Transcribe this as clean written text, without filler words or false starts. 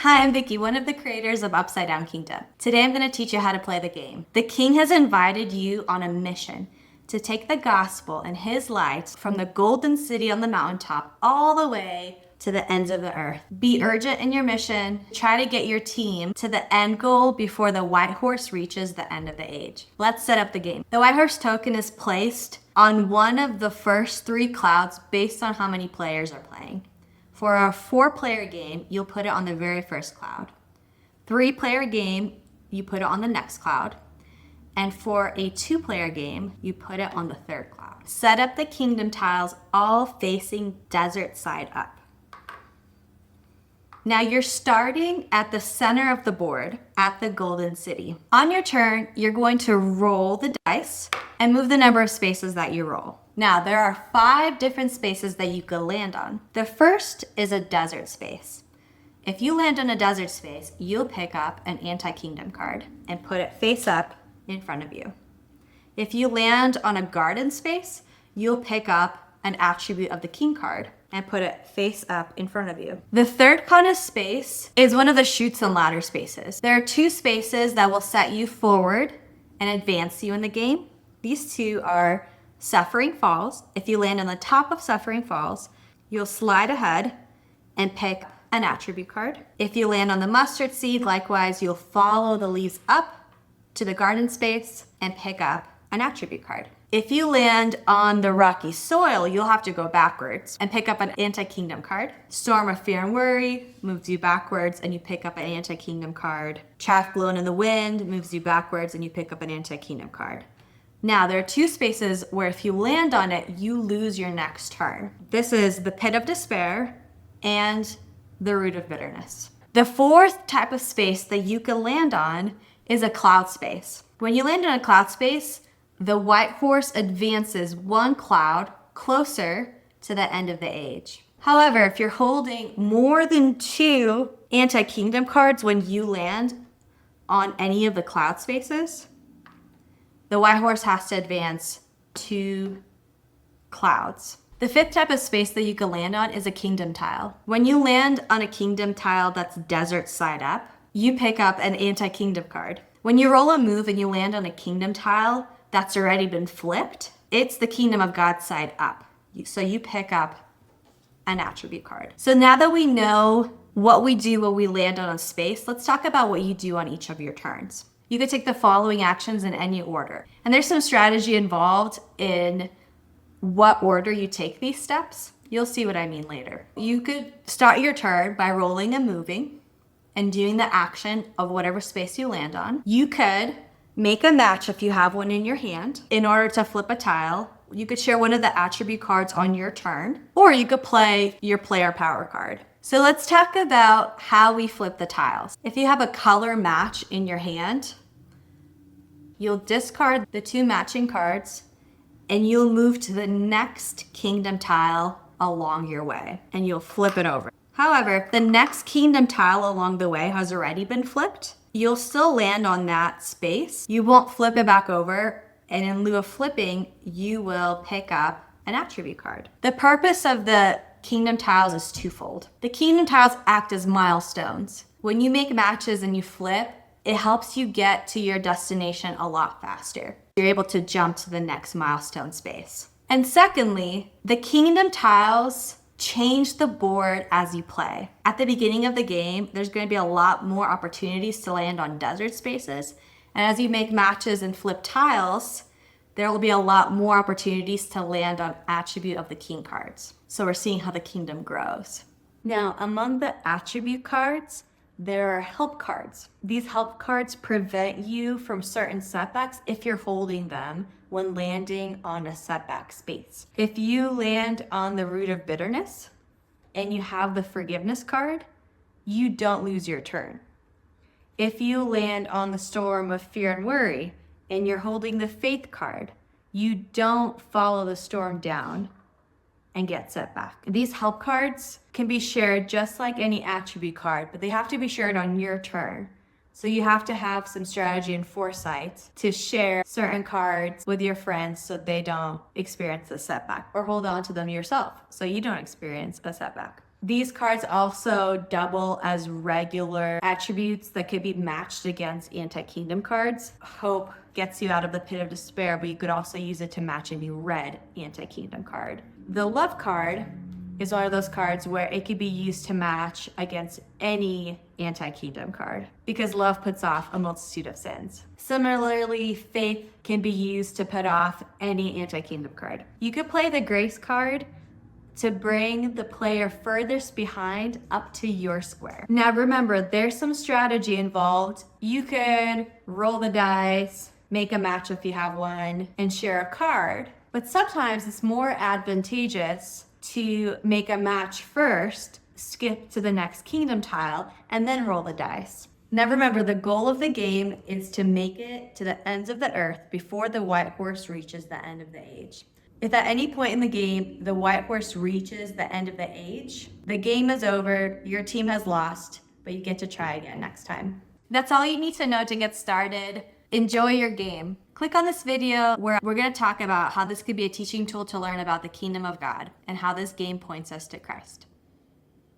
Hi, I'm Vicky, one of the creators of Upside Down Kingdom. Today I'm going to teach you how to play the game. The king has invited you on a mission to take the gospel and his light from the golden city on the mountaintop all the way to the ends of the earth. Be urgent in your mission. Try to get your team to the end goal before the white horse reaches the end of the age. Let's set up the game. The white horse token is placed on one of the first 3 clouds based on how many players are playing. For a 4-player game, you'll put it on the very first cloud. 3-player game, you put it on the next cloud. And for a 2-player game, you put it on the 3rd cloud. Set up the kingdom tiles all facing desert side up. Now you're starting at the center of the board at the Golden City. On your turn, you're going to roll the dice and move the number of spaces that you roll. Now, there are 5 different spaces that you could land on. The first is a desert space. If you land on a desert space, you'll pick up an anti-kingdom card and put it face up in front of you. If you land on a garden space, you'll pick up an attribute of the king card and put it face up in front of you. The third kind of space is one of the chutes and ladder spaces. There are 2 spaces that will set you forward and advance you in the game. These 2 are Suffering Falls. If you land on the top of Suffering Falls, you'll slide ahead and pick an attribute card. If you land on the Mustard Seed, likewise, you'll follow the leaves up to the garden space and pick up an attribute card. If you land on the Rocky Soil, you'll have to go backwards and pick up an anti-kingdom card. Storm of Fear and Worry moves you backwards and you pick up an anti-kingdom card. Chaff Blown in the Wind moves you backwards and you pick up an anti-kingdom card. Now, there are 2 spaces where if you land on it, you lose your next turn. This is the Pit of Despair and the Root of Bitterness. The 4th type of space that you can land on is a cloud space. When you land in a cloud space, the white horse advances 1 cloud closer to the end of the age. However, if you're holding more than 2 anti-kingdom cards when you land on any of the cloud spaces, the white horse has to advance 2 clouds. The 5th type of space that you can land on is a kingdom tile. When you land on a kingdom tile that's desert side up, you pick up an anti-kingdom card. When you roll a move and you land on a kingdom tile that's already been flipped, it's the kingdom of God side up. So you pick up an attribute card. So now that we know what we do when we land on a space, let's talk about what you do on each of your turns. You could take the following actions in any order. And there's some strategy involved in what order you take these steps. You'll see what I mean later. You could start your turn by rolling and moving and doing the action of whatever space you land on. You could make a match if you have one in your hand. In order to flip a tile, you could share one of the attribute cards on your turn, or you could play your player power card. So let's talk about how we flip the tiles. If you have a color match in your hand, you'll discard the 2 matching cards and you'll move to the next kingdom tile along your way and you'll flip it over. However, if the next kingdom tile along the way has already been flipped, you'll still land on that space. You won't flip it back over, and in lieu of flipping, you will pick up an attribute card. The purpose of the kingdom tiles is twofold. The kingdom tiles act as milestones. When you make matches and you flip, it helps you get to your destination a lot faster. You're able to jump to the next milestone space. And secondly, the kingdom tiles change the board as you play. At the beginning of the game, there's going to be a lot more opportunities to land on desert spaces. And as you make matches and flip tiles, there will be a lot more opportunities to land on attribute of the king cards. So we're seeing how the kingdom grows. Now, among the attribute cards, there are help cards. These help cards prevent you from certain setbacks if you're holding them when landing on a setback space. If you land on the Root of Bitterness and you have the Forgiveness card, you don't lose your turn. If you land on the Storm of Fear and Worry and you're holding the Faith card, you don't follow the storm down and get set back. These help cards can be shared just like any attribute card, but they have to be shared on your turn. So you have to have some strategy and foresight to share certain cards with your friends so they don't experience a setback, or hold on to them yourself so you don't experience a setback. These cards also double as regular attributes that could be matched against anti-kingdom cards. Hope gets you out of the pit of despair, but you could also use it to match a new red anti-kingdom card. The love card is one of those cards where it could be used to match against any anti-kingdom card because love puts off a multitude of sins. Similarly, faith can be used to put off any anti-kingdom card. You could play the grace card to bring the player furthest behind up to your square. Now remember, there's some strategy involved. You could roll the dice, make a match if you have one, and share a card. But sometimes it's more advantageous to make a match first, skip to the next kingdom tile, and then roll the dice. Now remember, the goal of the game is to make it to the ends of the earth before the white horse reaches the end of the age. If at any point in the game, the white horse reaches the end of the age, the game is over, your team has lost, but you get to try again next time. That's all you need to know to get started. Enjoy your game. Click on this video where we're going to talk about how this could be a teaching tool to learn about the kingdom of God and how this game points us to Christ.